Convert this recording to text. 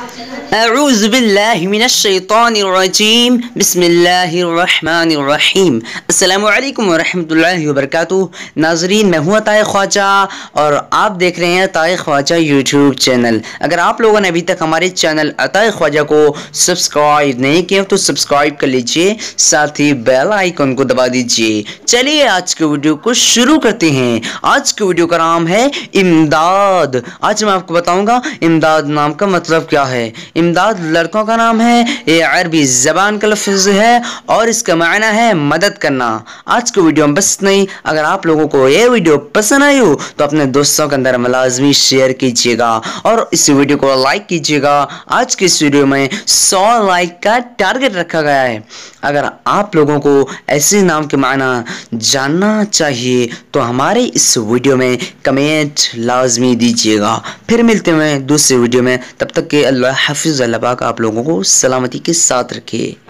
अऊज़ुबिल्लाहि मिनश्शैतानिर्रजीम बिस्मिल्लाहिर्रहमानिर्रहीम। अस्सलामुअलैकुम वरहमतुल्लाहि वबरकातुहू। नाज़रीन, मैं हूँ अताए ख्वाजा और आप देख रहे हैं अताए ख्वाजा यूट्यूब चैनल। अगर आप लोगों ने अभी तक हमारे चैनल अताए ख्वाजा को सब्सक्राइब नहीं किया तो सब्सक्राइब कर लीजिए, साथ ही बेल आइकन को दबा दीजिए। चलिए आज के वीडियो को शुरू करते हैं। आज के वीडियो का नाम है इमदाद। आज मैं आपको बताऊंगा इमदाद नाम का मतलब क्या है। इमदाद लड़कों का नाम है, ये अरबी ज़बान का लफ्ज़ है और इसका मायना है मदद करना। आज के वीडियो में बस नहीं। अगर आप लोगों को ये वीडियो पसंद आई हो तो अपने दोस्तों के अंदर लाज़मी शेयर कीजिएगा और इस वीडियो को लाइक कीजिएगा। आज के इस वीडियो में 100 लाइक का टारगेट रखा गया है। अगर आप लोगों को ऐसे नाम के मायना जानना चाहिए तो हमारे इस वीडियो में कमेंट लाजमी दीजिएगा। फिर मिलते हैं दूसरे वीडियो में, तब तक के अल्लाह हाफिज़। अल्लाह पाक आप लोगों को सलामती के साथ रखे।